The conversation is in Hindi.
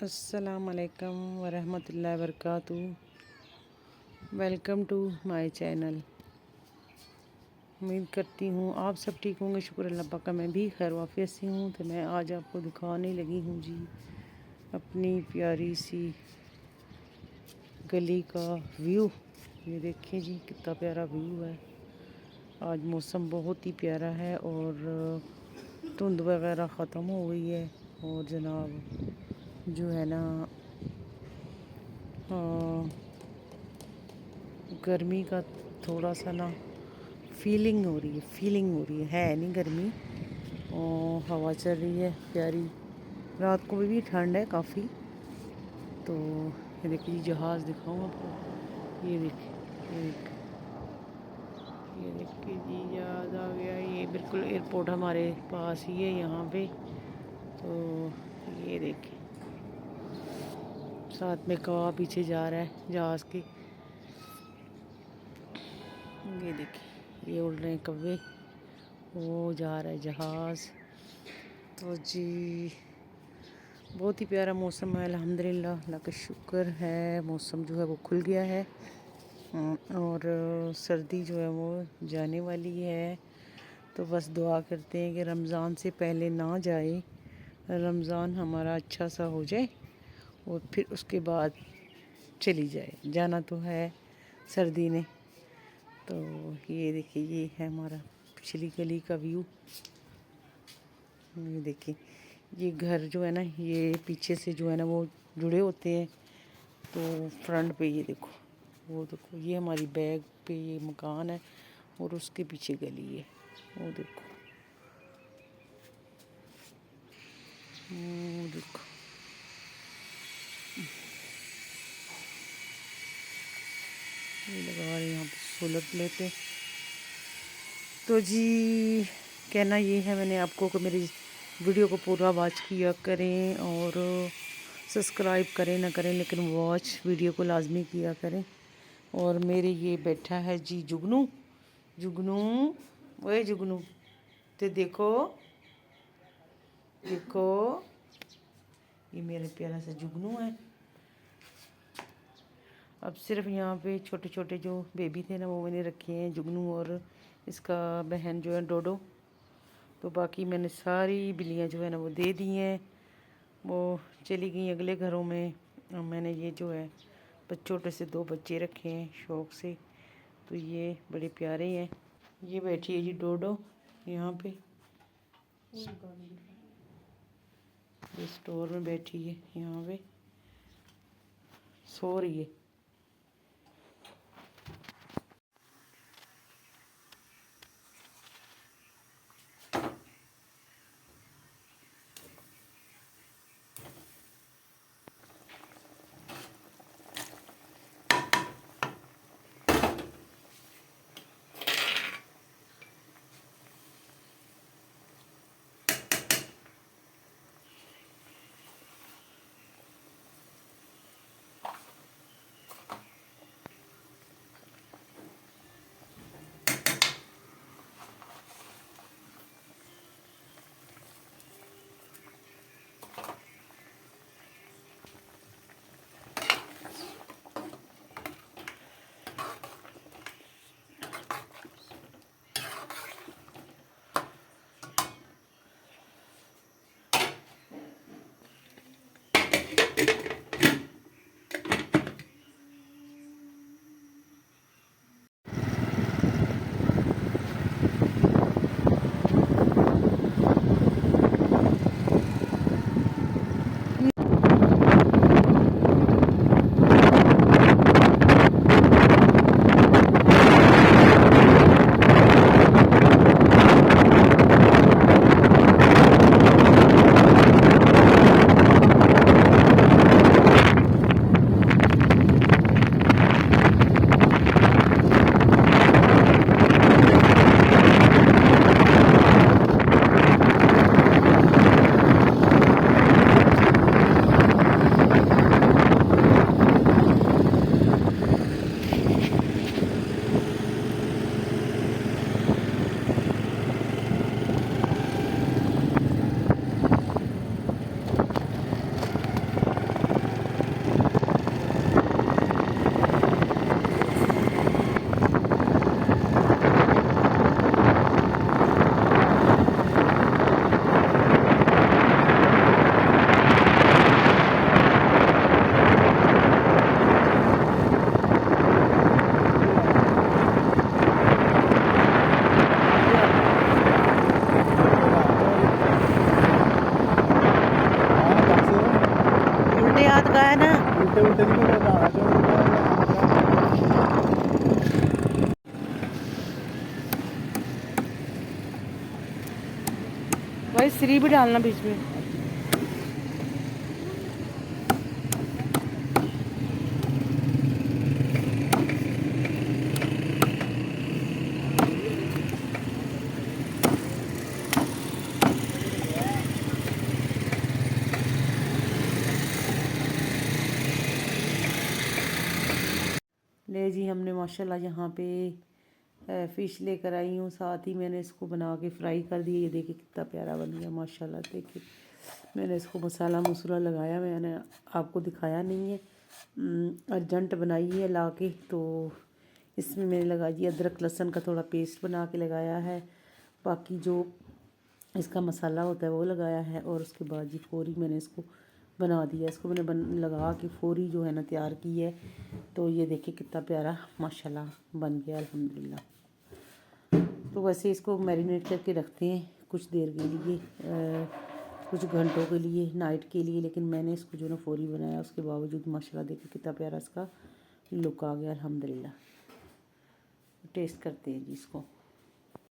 अस्सलाम वालेकुम वरहमतुल्लाहि वबरकातुहू। Welcome to my channel. उम्मीद करती हूँ आप सब ठीक होंगे। शुक्र अल्लाह पाक का मैं भी खैर वाफियत से हूँ। तो मैं आज आपको दिखाने लगी हूँ जी अपनी प्यारी सी गली का व्यू। ये देखिए जी कितना प्यारा व्यू है। आज मौसम बहुत ही प्यारा है और धुंध वगैरह ख़त्म हो गई है और जनाब जो है ना गर्मी का थोड़ा सा ना फीलिंग हो रही है नहीं गर्मी। और हवा चल रही है प्यारी। रात को भी ठंड है काफ़ी। तो ये देखिए जहाज़ दिखाऊँ आपको। ये देखिए जी जहाज़ आ गया। ये बिल्कुल एयरपोर्ट हमारे पास ही है यहाँ पे। तो ये देखिए साथ में कौवा पीछे जा रहा है जहाज़ के। ये देखिए ये उड़ रहे हैं कौवे। वो जा रहा है जहाज़। तो जी बहुत ही प्यारा मौसम है अल्हम्दुलिल्लाह। अल्लाह का शुक्र है मौसम जो है वो खुल गया है। और सर्दी जो है वो जाने वाली है। तो बस दुआ करते हैं कि रमज़ान से पहले ना जाए, रमज़ान हमारा अच्छा सा हो जाए और फिर उसके बाद चली जाए। जाना तो है सर्दी ने। तो ये देखिए ये है हमारा पिछली गली का व्यू। ये देखिए ये घर जो है ना ये पीछे से जो है ना वो जुड़े होते हैं। तो फ्रंट पे ये देखो वो देखो ये हमारी बैक पे ये मकान है और उसके पीछे गली है। वो देखो वो देखो ये लगा रहे हैं यहाँ पे सोलर प्लेटें। तो जी कहना ये है मैंने आपको कि मेरी वीडियो को पूरा वॉच किया करें और सब्सक्राइब करें ना करें लेकिन वॉच वीडियो को लाजमी किया करें। और मेरे ये बैठा है जी जुगनू। जुगनू ओए जुगनू तो देखो देखो ये मेरा प्यारा सा जुगनू है। अब सिर्फ यहाँ पे छोटे छोटे जो बेबी थे ना वो मैंने रखे हैं जुगनू और इसका बहन जो है डोडो। तो बाकी मैंने सारी बिल्लियाँ जो है ना वो दे दी हैं। वो चली गई अगले घरों में। और मैंने ये जो है छोटे से दो बच्चे रखे हैं शौक़ से। तो ये बड़े प्यारे हैं। ये बैठी है जी डोडो यहाँ पे। ये स्टोर में बैठी है यहाँ पे सो रही है। भाई श्री भी डालना बीच में। ले जी, हमने माशाल्लाह यहाँ पे फ़िश लेकर आई हूँ, साथ ही मैंने इसको बना के फ्राई कर दिया। ये देखिए कितना प्यारा बन गया माशाल्लाह। देखिए मैंने इसको मसाला मसूला लगाया, मैंने आपको दिखाया नहीं है, अर्जेंट बनाई है ला के। तो इसमें मैंने लगा दिया अदरक लहसुन का थोड़ा पेस्ट बना के लगाया है, बाकी जो इसका मसाला होता है वो लगाया है, और उसके बाद जी फौरी मैंने इसको बना दिया। इसको मैंने लगा के फौरी जो है ना तैयार की है। तो ये देखिए कितना प्यारा माशाल्लाह बन गया अल्हम्दुलिल्लाह। तो वैसे इसको मैरिनेट करके रखते हैं कुछ देर के लिए, कुछ घंटों के लिए, नाइट के लिए, लेकिन मैंने इसको जो ना फौरी बनाया। उसके बावजूद माशाल्लाह देखिए कितना प्यारा इसका लुक आ गया अल्हम्दुलिल्लाह। टेस्ट करते हैं जी इसको।